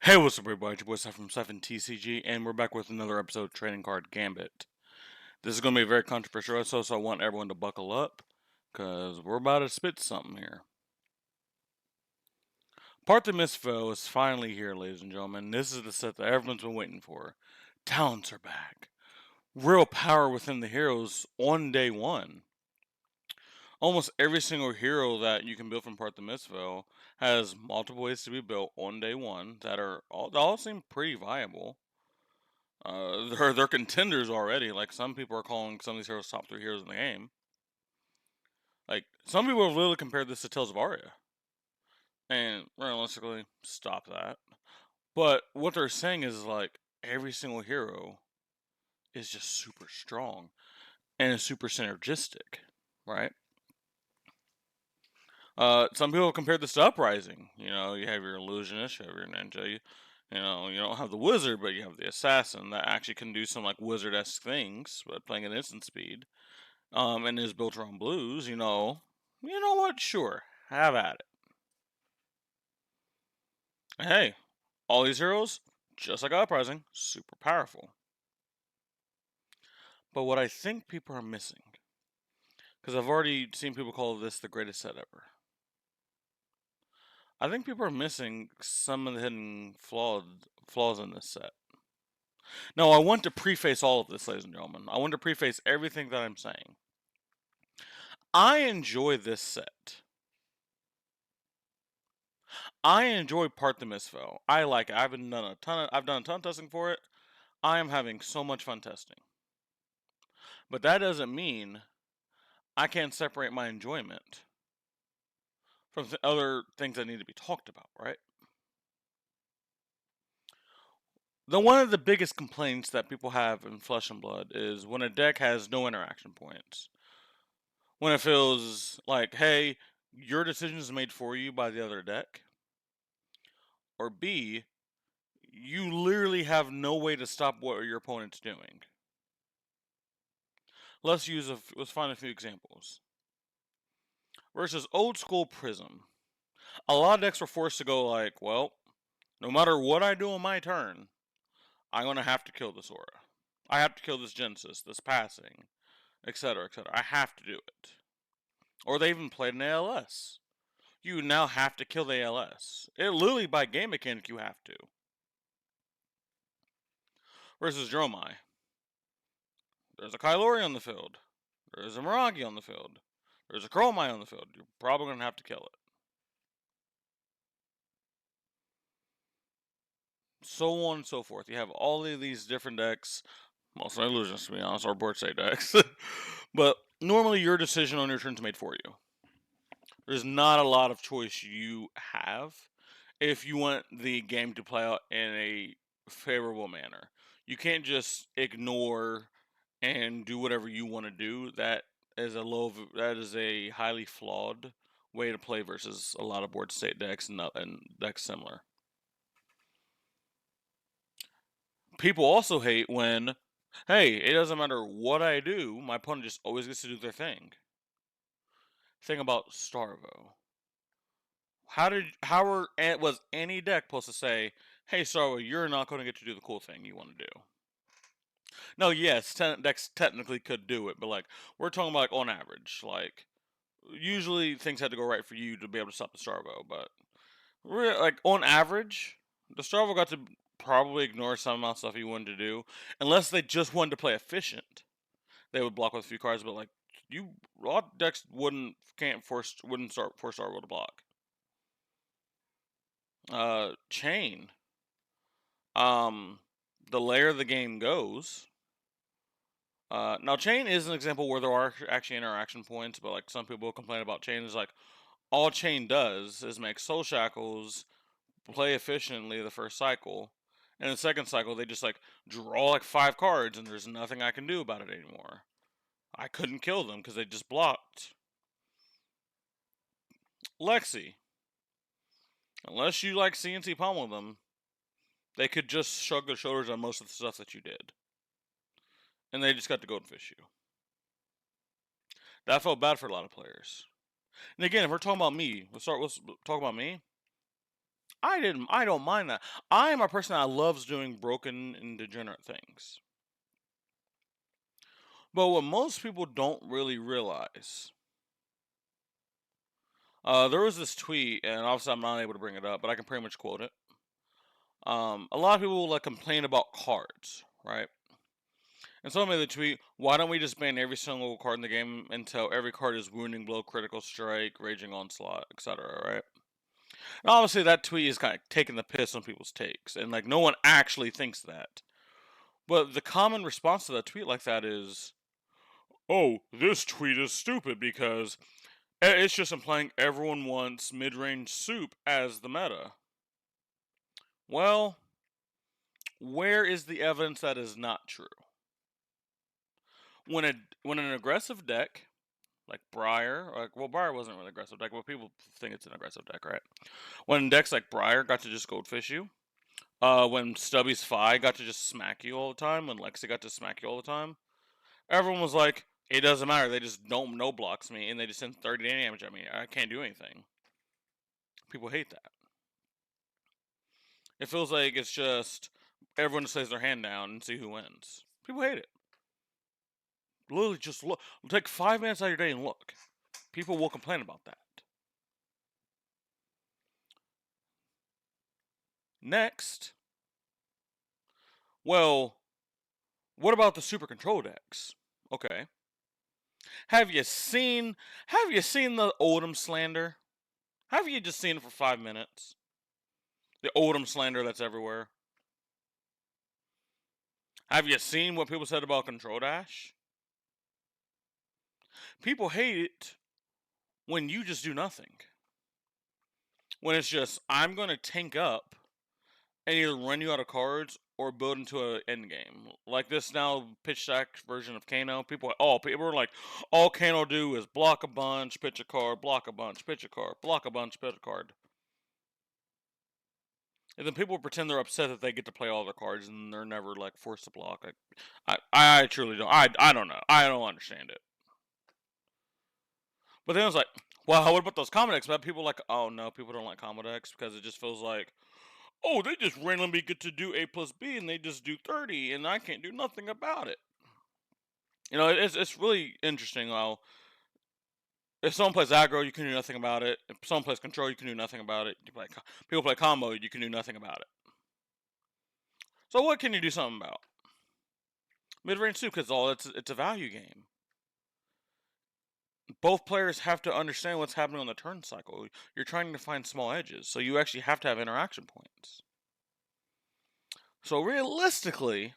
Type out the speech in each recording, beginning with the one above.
Hey, what's up, everybody? It's your boy Seth from 7TCG, and we're back with another episode of Trading Card Gambit. This is going to be a very controversial episode, so I want everyone to buckle up, because we're about to spit something here. Part of Mistveil is finally here, ladies and gentlemen. This is the set that everyone's been waiting for. Talents are back. Real power within the heroes on day one. Almost every single hero that you can build from Part of Mistveil has multiple ways to be built on day one that all seem pretty viable. They're contenders already. Like, some people are calling some of these heroes top 3 heroes in the game. Like, some people have literally compared this to Tales of Aria. And realistically, stop that. But what they're saying is, like, every single hero is just super strong and is super synergistic, right? Some people have compared this to Uprising. You know, you have your illusionist, you have your ninja, you don't have the wizard, but you have the assassin that actually can do some like wizard-esque things, but playing at instant speed. And is built around blues, you know what? Sure, have at it. Hey, all these heroes, just like Uprising, super powerful. But what I think people are missing, because I've already seen people call this the greatest set ever. I think people are missing some of the hidden flaws in this set. Now, I want to preface all of this, ladies and gentlemen. I want to preface everything that I'm saying. I enjoy this set. I enjoy Part the Mistveil. I like it. I've done a ton of testing for it. I am having so much fun testing. But that doesn't mean I can't separate my enjoyment from other things that need to be talked about, right? One of the biggest complaints that people have in Flesh and Blood is when a deck has no interaction points. When it feels like, hey, your decision is made for you by the other deck. Or B, you literally have no way to stop what your opponent's doing. Let's find a few examples. Versus old school Prism. A lot of decks were forced to go like, well, no matter what I do on my turn, I'm going to have to kill this aura. I have to kill this Genesis, this passing, etc., etc. I have to do it. Or they even played an ALS. You now have to kill the ALS. It literally, by game mechanic, you have to. Versus Dromai. There's a Kylori on the field. There's a Miragi on the field. There's a Chromai on the field. You're probably going to have to kill it. So on and so forth. You have all of these different decks, mostly illusions to be honest, or board state decks. But normally your decision on your turn is made for you. There's not a lot of choice you have if you want the game to play out in a favorable manner. You can't just ignore and do whatever you want to do. That is a highly flawed way to play versus a lot of board state decks and decks similar. People also hate when, hey, it doesn't matter what I do, my opponent just always gets to do their thing. Thing about Starvo. Was any deck supposed to say, hey, Starvo, you're not going to get to do the cool thing you want to do? No, yes, decks technically could do it, but like we're talking about like, on average, like usually things had to go right for you to be able to stop the Starvo, but like on average, the Starvo got to probably ignore some amount of stuff he wanted to do, unless they just wanted to play efficient. They would block with a few cards, but like a lot of decks wouldn't force Starvo to block. Chain. The layer the game goes. Now Chain is an example where there are actually interaction points, but like some people complain about Chain is like all Chain does is make Soul Shackles play efficiently the first cycle, and the second cycle they just like draw like 5 cards, and there's nothing I can do about it anymore. I couldn't kill them because they just blocked. Lexi. Unless you like CNC pummel them, they could just shrug their shoulders on most of the stuff that you did. And they just got to go and fish you. That felt bad for a lot of players. And again, if we're talking about me, let's talk about me. I don't mind that. I am a person that loves doing broken and degenerate things. But what most people don't really realize, there was this tweet, and obviously I'm not able to bring it up, but I can pretty much quote it. A lot of people like complain about cards, right? And someone made the tweet, why don't we just ban every single card in the game until every card is Wounding Blow, Critical Strike, Raging Onslaught, etc., right? And obviously that tweet is kind of taking the piss on people's takes, and like no one actually thinks that. But the common response to that tweet like that is, oh, this tweet is stupid because it's just implying everyone wants mid-range soup as the meta. Well, where is the evidence that is not true? When an aggressive deck like Briar, Briar wasn't really aggressive deck, but people think it's an aggressive deck, right? When decks like Briar got to just goldfish you, when Stubby's Fi got to just smack you all the time, when Lexi got to smack you all the time, everyone was like, it doesn't matter, they just don't no blocks me, and they just send 30 damage at me, I can't do anything. People hate that. It feels like it's just, everyone just lays their hand down and see who wins. People hate it. Literally just look, take 5 minutes out of your day and look. People will complain about that. Next, well, what about the super control decks? Okay. Have you seen the Oldham slander? Have you just seen it for 5 minutes? The Oldham slander that's everywhere. Have you seen what people said about Control Dash? People hate it when you just do nothing. When it's just, I'm going to tank up and either run you out of cards or build into an end game. Like this now pitch stack version of Kano. People are like, all Kano do is block a bunch, pitch a card, block a bunch, pitch a card, block a bunch, pitch a card. And then people pretend they're upset that they get to play all their cards and they're never like forced to block. I truly don't. I don't know. I don't understand it. But then I was like, well, what about those combo decks? But people are like, oh no, people don't like combo decks because it just feels like, oh, they just randomly get to do A plus B and they just do 30 and I can't do nothing about it. You know, it's really interesting how if someone plays aggro, you can do nothing about it. If someone plays control, you can do nothing about it. People play combo, you can do nothing about it. So what can you do something about? Mid-range soup, because it's a value game. Both players have to understand what's happening on the turn cycle. You're trying to find small edges, so you actually have to have interaction points. So realistically,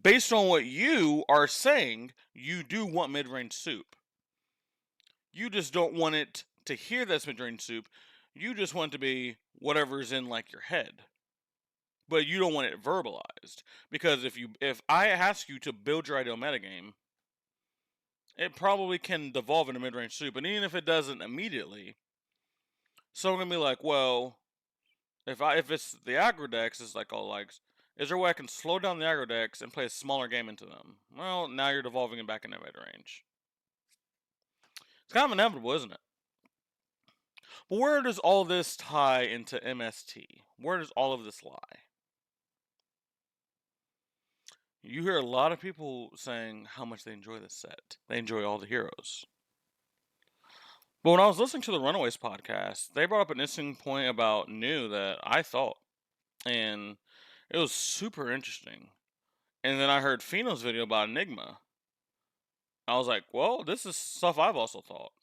based on what you are saying, you do want mid-range soup. You just don't want it to hear that's mid-range soup. You just want it to be whatever's in like your head. But you don't want it verbalized. Because if I ask you to build your ideal metagame, it probably can devolve into mid-range soup. And even if it doesn't immediately, someone gonna be like, well, if it's the aggro decks, it's like all like, is there a way I can slow down the aggro decks and play a smaller game into them? Well, now you're devolving it back into mid-range. It's kind of inevitable, isn't it? But where does all this tie into MST? Where does all of this lie? You hear a lot of people saying how much they enjoy this set. They enjoy all the heroes. But when I was listening to the Runaways podcast, they brought up an interesting point about New that I thought. And it was super interesting. And then I heard Fino's video about Enigma. I was like, well, this is stuff I've also thought.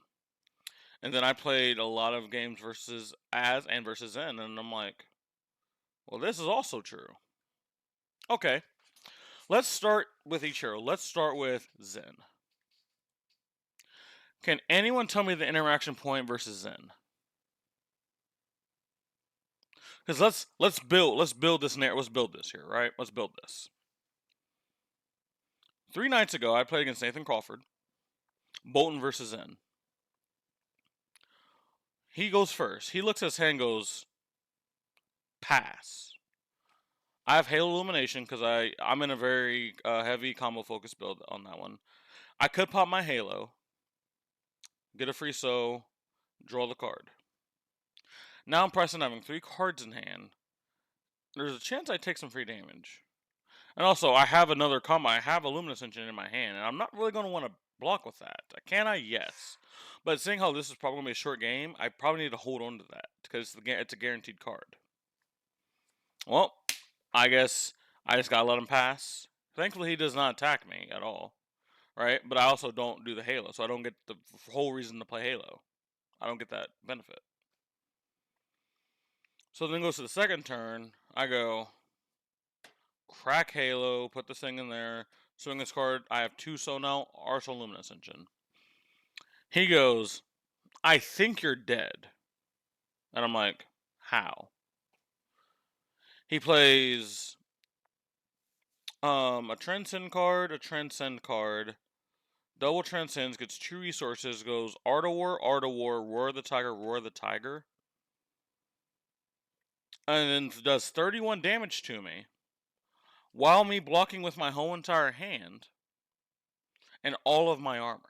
And then I played a lot of games versus Az and versus Zen, and I'm like, well, this is also true. Okay. Let's start with each hero. Let's start with Zen. Can anyone tell me the interaction point versus Zen? Because let's build this narrative. Let's build this here, right? Let's build this. 3 nights ago, I played against Nathan Crawford. Bolton versus Zen. He goes first. He looks at his hand and goes, pass. I have Halo Illumination because I'm in a very heavy combo focused build on that one. I could pop my Halo, get a free draw the card. Now I'm pressing having 3 cards in hand. There's a chance I take some free damage. And also, I have another combo. I have a Luminous Engine in my hand, and I'm not really going to want to block with that. Can I? Yes. But seeing how this is probably going to be a short game, I probably need to hold on to that, because it's a guaranteed card. Well, I guess I just gotta let him pass. Thankfully, he does not attack me at all, right? But I also don't do the Halo, so I don't get the whole reason to play Halo. I don't get that benefit. So then goes to the second turn. I go crack Halo, put this thing in there, swing this card. I have 2 so now, Arsenal Luminous Engine. He goes, I think you're dead. And I'm like, how? He plays a Transcend card, double Transcends, gets 2 resources, goes Art of War, Roar of the Tiger, and then does 31 damage to me, while me blocking with my whole entire hand, and all of my armor.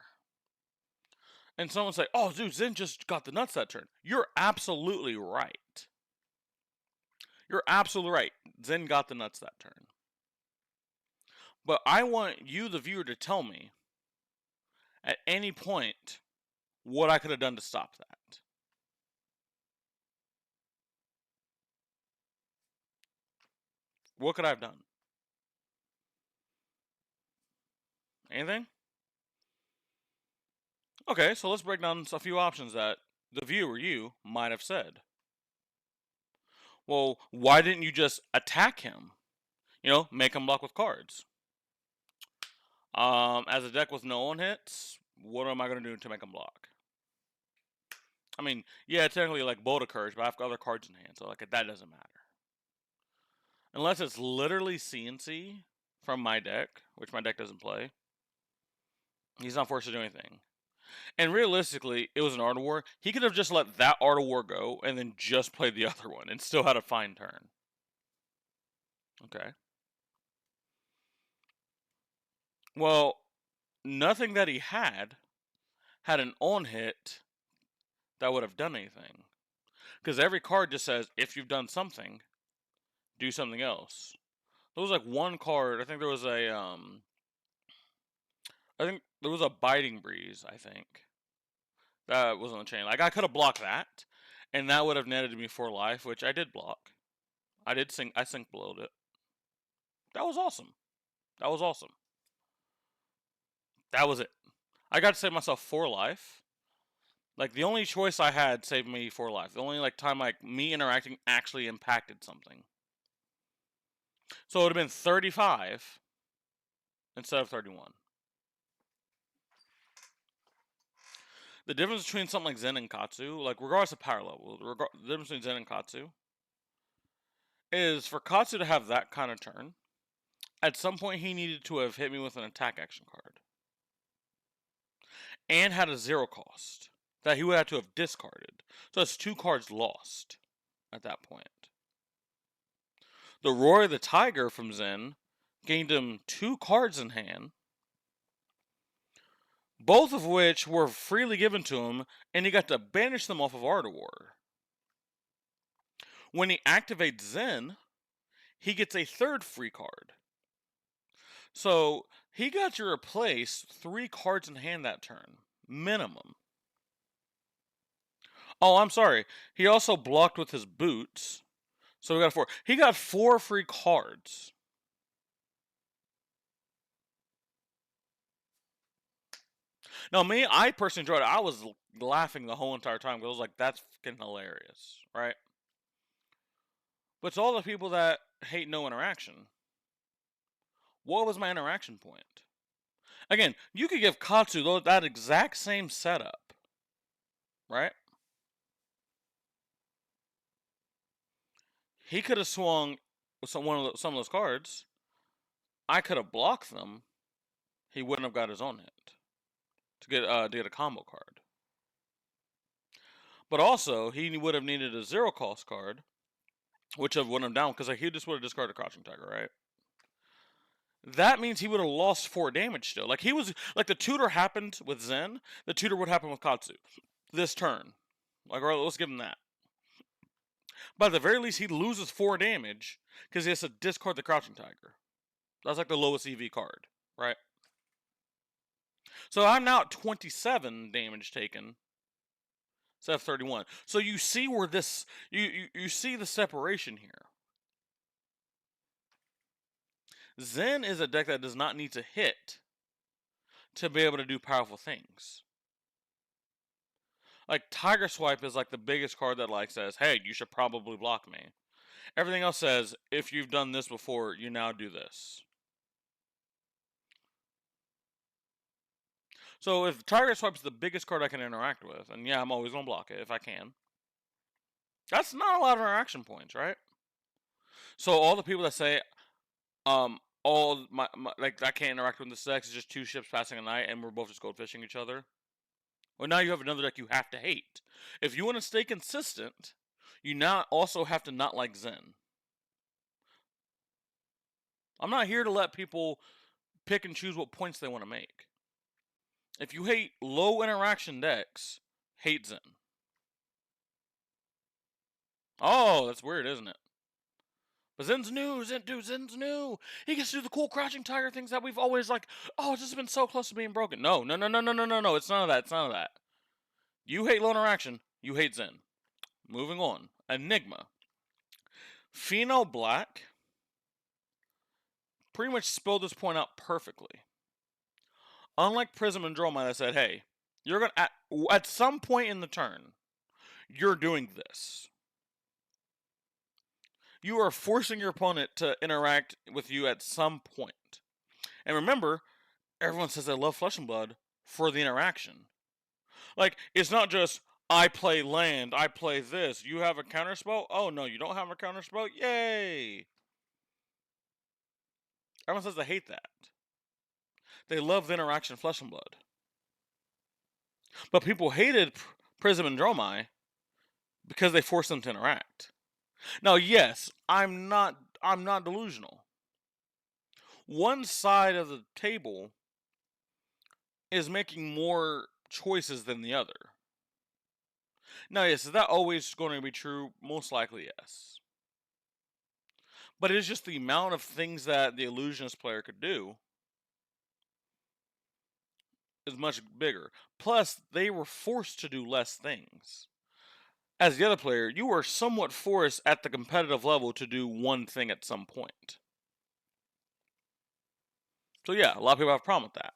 And someone say, oh dude, Zen just got the nuts that turn. You're absolutely right. You're absolutely right. Zen got the nuts that turn. But I want you, the viewer, to tell me at any point what I could have done to stop that. What could I have done? Anything? Okay, so let's break down a few options that the viewer, you, might have said. Well, why didn't you just attack him? Make him block with cards. As a deck with no one hits, what am I going to do to make him block? I mean, yeah, technically like Bolt of Courage, but I've got other cards in hand, so like that doesn't matter. Unless it's literally CNC from my deck, which my deck doesn't play, he's not forced to do anything. And realistically, it was an Art of War. He could have just let that Art of War go and then just played the other one and still had a fine turn. Okay. Well, nothing that he had an on hit that would have done anything. Because every card just says, if you've done something, do something else. There was like one card, I think there was a Biting Breeze, I think. That was on the chain. Like, I could have blocked that, and that would have netted me 4 life, which I did block. I sync below it. That was awesome. That was awesome. That was it. I got to save myself 4 life. Like, the only choice I had saved me 4 life. The only time me interacting actually impacted something. So it would have been 35 instead of 31. The difference between something like Zen and Katsu, like regardless of power level, the difference between Zen and Katsu is for Katsu to have that kind of turn, at some point he needed to have hit me with an attack action card. And had a 0 cost that he would have to have discarded. So that's 2 cards lost at that point. The Roar of the Tiger from Zen gained him 2 cards in hand, both of which were freely given to him, and he got to banish them off of Art of War. When he activates Zen, he gets a 3rd free card. So he got to replace 3 cards in hand that turn, minimum. Oh, I'm sorry. He also blocked with his boots. So we got 4. He got 4 free cards. Now, I personally enjoyed it. I was laughing the whole entire time because I was like, that's fucking hilarious, right? But to all the people that hate no interaction, what was my interaction point? Again, you could give Katsu that exact same setup, right? He could have swung some of those cards. I could have blocked them. He wouldn't have got his own hit to get a combo card. But also, he would have needed a 0 cost card, which would have won him down because he just would have discarded Crouching Tiger, right? That means he would have lost 4 damage still. Like the tutor happened with Zen, the tutor would happen with Katsu this turn. Like, let's give him that. By the very least, he loses 4 damage because he has to discard the Crouching Tiger. That's like the lowest EV card, right? So I'm now at 27 damage taken instead of 31. So you see where this, you see the separation here. Zen is a deck that does not need to hit to be able to do powerful things. Like Tiger Swipe is like the biggest card that like says, hey, you should probably block me. Everything else says, if you've done this before, you now do this. So if Tiger Swipe is the biggest card I can interact with, and yeah, I'm always going to block it if I can. That's not a lot of interaction points, right? So all the people that say, all my like I can't interact with this deck, it's just 2 ships passing a night and we're both just goldfishing each other. Well, now you have another deck you have to hate. If you want to stay consistent, you now also have to not like Zen. I'm not here to let people pick and choose what points they want to make. If you hate low interaction decks, hate Zen. Oh, that's weird, isn't it? But Zen's new, Zen's new. He gets to do the cool Crouching Tiger things that we've always like, oh, this has been so close to being broken. No. It's none of that. It's none of that. You hate low interaction, you hate Zen. Moving on. Enigma. Pheno Black pretty much spelled this point out perfectly. Unlike Prism and Dromai that said, hey, you're going to, at some point in the turn, you're doing this. You are forcing your opponent to interact with you at some point. And remember, everyone says they love Flesh and Blood for the interaction. Like, it's not just, I play land, I play this, you have a counterspell? Oh, no, you don't have a counterspell? Yay! Everyone says they hate that. They love the interaction Flesh and Blood. But people hated Prism and Dromai because they forced them to interact. Now, yes, I'm not delusional. One side of the table is making more choices than the other. Now, yes, is that always going to be true? Most likely, yes. But it is just the amount of things that the Illusionist player could do is much bigger. Plus, they were forced to do less things. As the other player, you are somewhat forced at the competitive level to do one thing at some point. So yeah, a lot of people have a problem with that.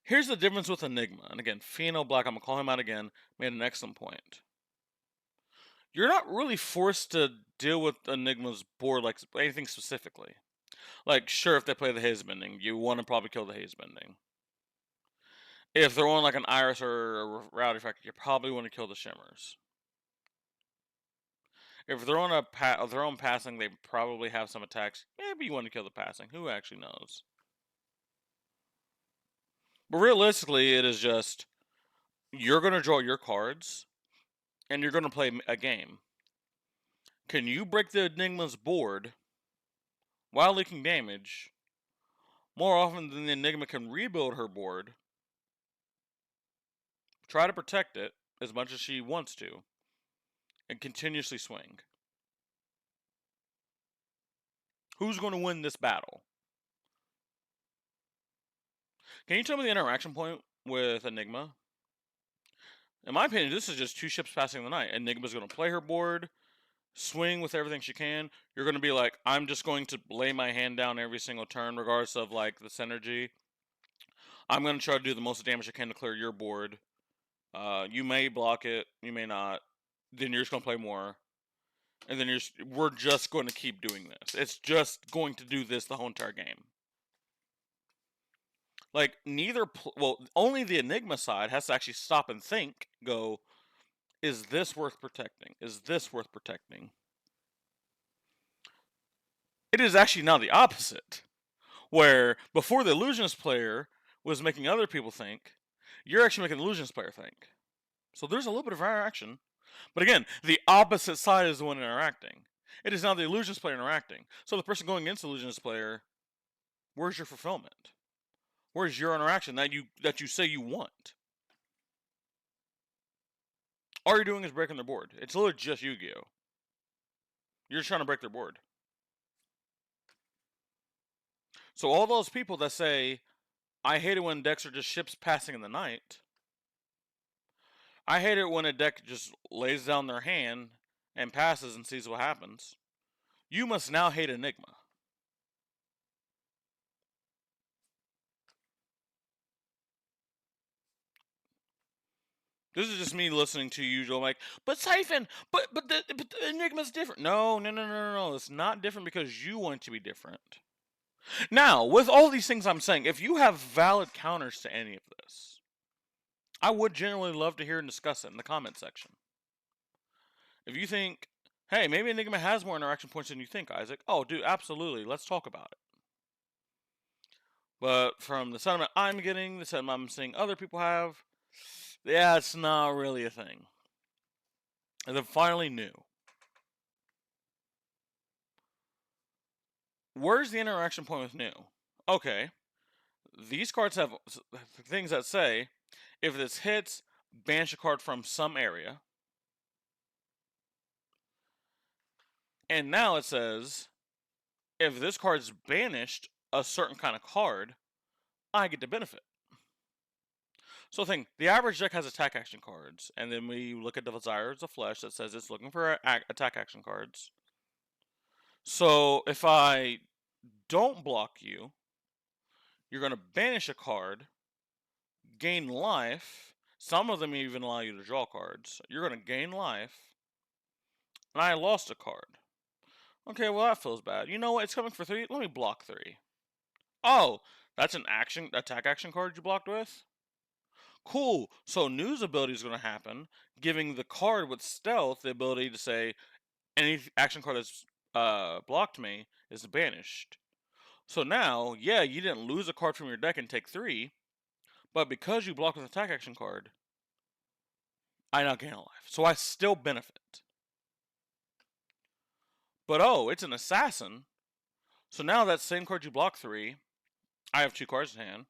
Here's the difference with Enigma. And again, Pheno Black, I'm going to call him out again, made an excellent point. You're not really forced to deal with Enigma's board like anything specifically. Like, sure, if they play the haze bending, you want to probably kill the haze bending. If they're on like an Iris or a Rowdy Factor, you probably want to kill the Shimmers. If they're on their own passing, they probably have some attacks. Maybe you want to kill the passing. Who actually knows? But realistically, it is just you're going to draw your cards, and you're going to play a game. Can you break the Enigma's board while leaking damage more often than the Enigma can rebuild her board, try to protect it as much as she wants to, and continuously swing? Who's going to win this battle? Can you tell me the interaction point with Enigma? In my opinion, this is just 2 ships passing the night. Enigma's going to play her board, swing with everything she can. You're going to be like, I'm just going to lay my hand down every single turn, regardless of like the synergy. I'm going to try to do the most damage I can to clear your board. You may block it, you may not. Then you're just going to play more. And then we're just going to keep doing this. It's just going to do this the whole entire game. Like, only the Enigma side has to actually stop and think, go, is this worth protecting? Is this worth protecting? It is actually now the opposite. Where before the Illusionist player was making other people think, you're actually making the Illusionist player think. So there's a little bit of interaction. But again, the opposite side is the one interacting. It is now the Illusionist player interacting. So the person going against the Illusionist player, where's your fulfillment? Where's your interaction that you say you want? All you're doing is breaking their board. It's literally just Yu-Gi-Oh! You're just trying to break their board. So all those people that say, I hate it when decks are just ships passing in the night. I hate it when a deck just lays down their hand and passes and sees what happens. You must now hate Enigma. This is just me listening to you, Joe. Like, but Siphon, but the Enigma's different. No. It's not different because you want it to be different. Now, with all these things I'm saying, if you have valid counters to any of this, I would genuinely love to hear and discuss it in the comment section. If you think, hey, maybe Enigma has more interaction points than you think, Isaac. Oh, dude, absolutely. Let's talk about it. But from the sentiment I'm getting, the sentiment I'm seeing other people have, yeah, it's not really a thing. And then finally, new. Where's the interaction point with new? Okay. These cards have things that say, if this hits, banish a card from some area. And now it says, if this card's banished a certain kind of card, I get to benefit. So think, the average deck has attack action cards, and then we look at the Desires of Flesh that says it's looking for attack action cards. So if I don't block you, you're going to banish a card, gain life. Some of them even allow you to draw cards. You're going to gain life, and I lost a card. Okay, well that feels bad. You know what? It's coming for 3. Let me block 3. Oh, that's an attack action card you blocked with? Cool. So New's ability is going to happen, giving the card with stealth the ability to say any action card that's blocked me is banished. So now, yeah, you didn't lose a card from your deck and take 3, but because you blocked with an attack action card, I now gain a life. So I still benefit. But oh, it's an assassin. So now that same card you block 3, I have 2 cards in hand.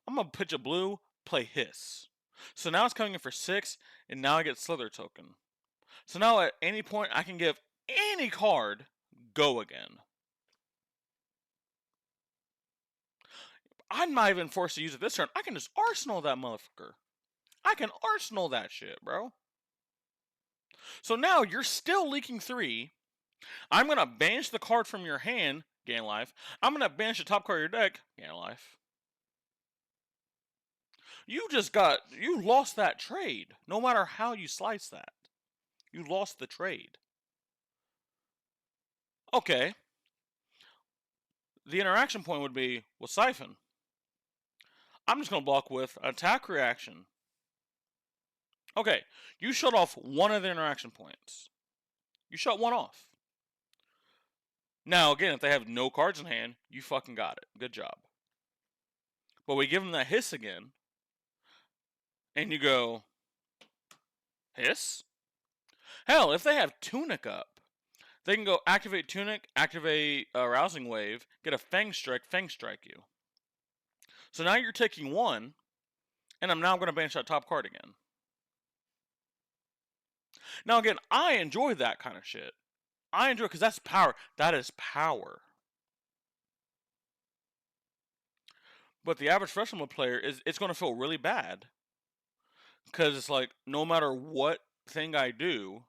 I'm going to pitch a blue, play Hiss. So now it's coming in for 6, and now I get Slither token. So now at any point I can give any card go again. I'm not even forced to use it this turn. I can just arsenal that motherfucker. I can arsenal that shit, bro. So now you're still leaking 3. I'm going to banish the card from your hand, gain life. I'm going to banish the top card of your deck, gain life. You lost that trade. No matter how you slice that. You lost the trade. Okay. The interaction point would be, well, Siphon, I'm just going to block with attack reaction. Okay, you shut off one of the interaction points. You shut one off. Now, again, if they have no cards in hand, you fucking got it. Good job. But we give them that Hiss again, and you go, Hiss? Hell, if they have Tunic up, they can go activate Tunic, activate Rousing Wave, get a Fang Strike you. So now you're taking 1, and I'm now going to banish that top card again. Now again, I enjoy that kind of shit. I enjoy it because that's power. That is power. But the average freshman player, it's going to feel really bad. Because it's like, no matter what thing I do,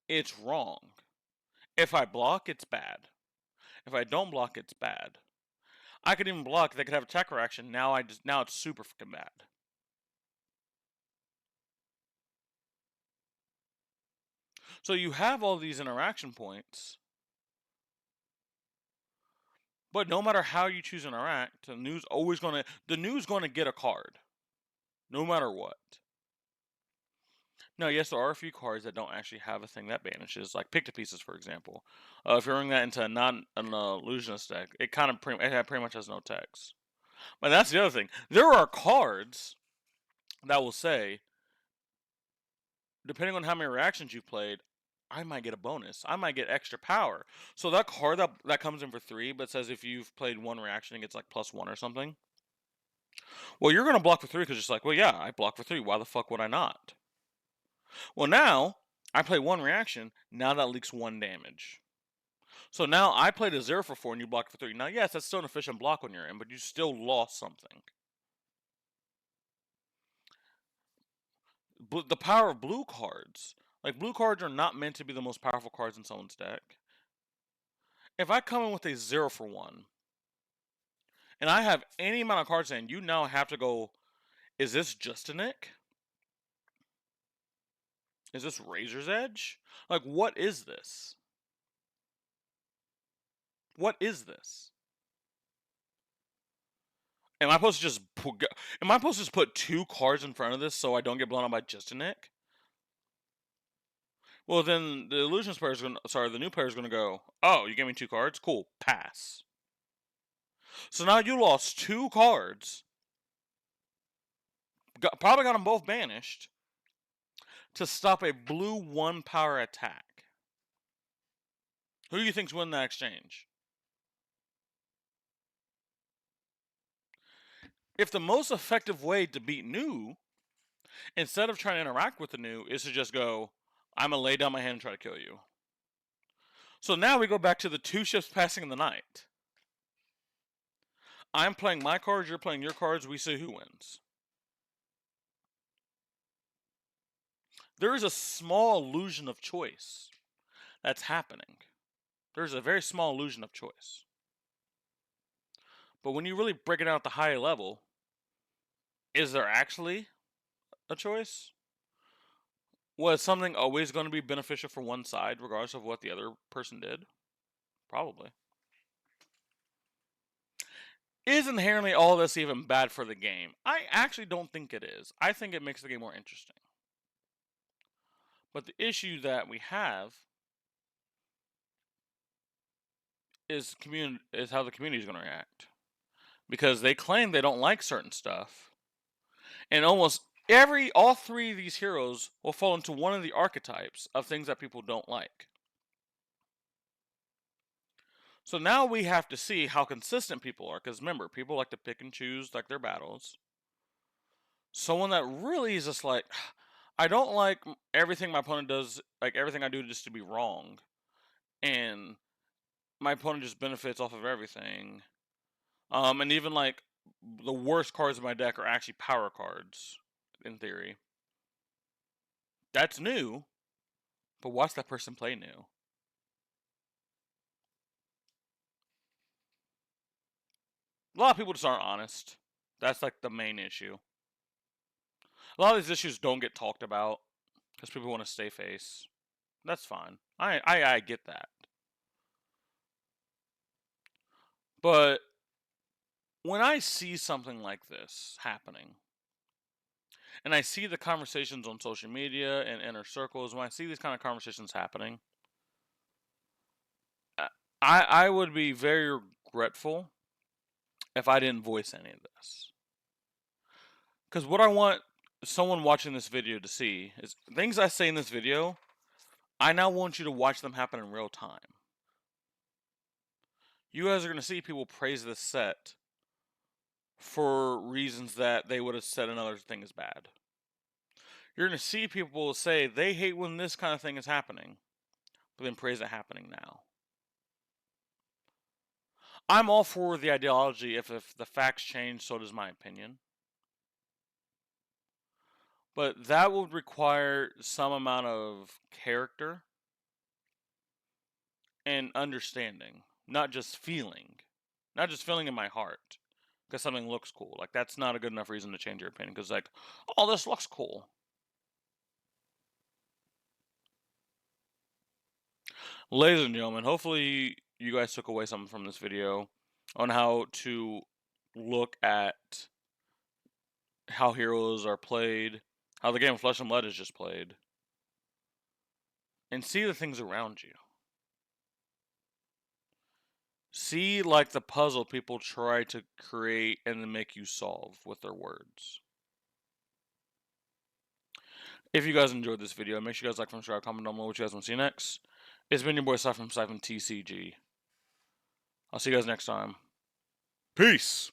it's wrong. If I block, it's bad. If I don't block, it's bad. I could even block, they could have attack reaction, now it's super fucking bad. So you have all these interaction points, but no matter how you choose to interact, the New's going to get a card. No matter what. Now, yes, there are a few cards that don't actually have a thing that banishes, like Pictopieces, for example. If you're running that into an illusionist deck, it pretty much has no text. But that's the other thing. There are cards that will say, depending on how many reactions you've played, I might get a bonus. I might get extra power. So that card that comes in for 3, but says if you've played 1 reaction, it gets like +1 or something. Well, you're going to block for 3 because it's like, well, yeah, I block for 3. Why the fuck would I not? Well, now I play 1 reaction. Now that leaks 1 damage. So now I played a 0 for 4 and you blocked for 3. Now, yes, that's still an efficient block on your end, but you still lost something. But the power of blue cards. Like, blue cards are not meant to be the most powerful cards in someone's deck. If I come in with a 0 for 1, and I have any amount of cards in, you now have to go, is this just a Nick? Is this Razor's Edge? Like, what is this? What is this? Am I supposed to just put 2 cards in front of this so I don't get blown out by just a Nick? Well, then the illusionist player is the new player is gonna go, oh, you gave me 2 cards? Cool, pass. So now you lost 2 cards. Probably got them both banished to stop a blue 1 power attack. Who do you think's winning that exchange? If the most effective way to beat new, instead of trying to interact with the new, is to just go, I'm gonna lay down my hand and try to kill you. So now we go back to the 2 ships passing in the night. I'm playing my cards, you're playing your cards, we see who wins. There is a small illusion of choice that's happening. There's a very small illusion of choice. But when you really break it out at the high level, is there actually a choice? Was something always going to be beneficial for one side, regardless of what the other person did? Probably. Is inherently all this even bad for the game? I actually don't think it is. I think it makes the game more interesting. But the issue that we have is how the community is going to react. Because they claim they don't like certain stuff. And almost all 3 of these heroes will fall into one of the archetypes of things that people don't like. So now we have to see how consistent people are. Because remember, people like to pick and choose like their battles. Someone that really is just like, I don't like everything my opponent does, like everything I do just to be wrong. And my opponent just benefits off of everything. And even like the worst cards in my deck are actually power cards, in theory. That's new, but watch that person play new. A lot of people just aren't honest. That's like the main issue. A lot of these issues don't get talked about because people want to stay face. That's fine. I get that. But when I see something like this happening, and I see the conversations on social media and inner circles, when I see these kind of conversations happening, I would be very regretful if I didn't voice any of this. Because what I want someone watching this video to see is things I say in this video, I now want you to watch them happen in real time. You guys are going to see people praise this set for reasons that they would have said another thing is bad. You're going to see people say they hate when this kind of thing is happening, but then praise it happening now. I'm all for the ideology. If the facts change, so does my opinion. But that would require some amount of character and understanding, not just feeling. Not just feeling in my heart because something looks cool. Like, that's not a good enough reason to change your opinion because, like, oh, this looks cool. Ladies and gentlemen, hopefully you guys took away something from this video on how to look at how heroes are played, how the game of Flesh and Blood is just played, and see the things around you. See, like, the puzzle people try to create and then make you solve with their words. If you guys enjoyed this video, make sure you guys like, subscribe, comment down below what you guys want to see next. It's been your boy Cy from Siphon TCG. I'll see you guys next time. Peace!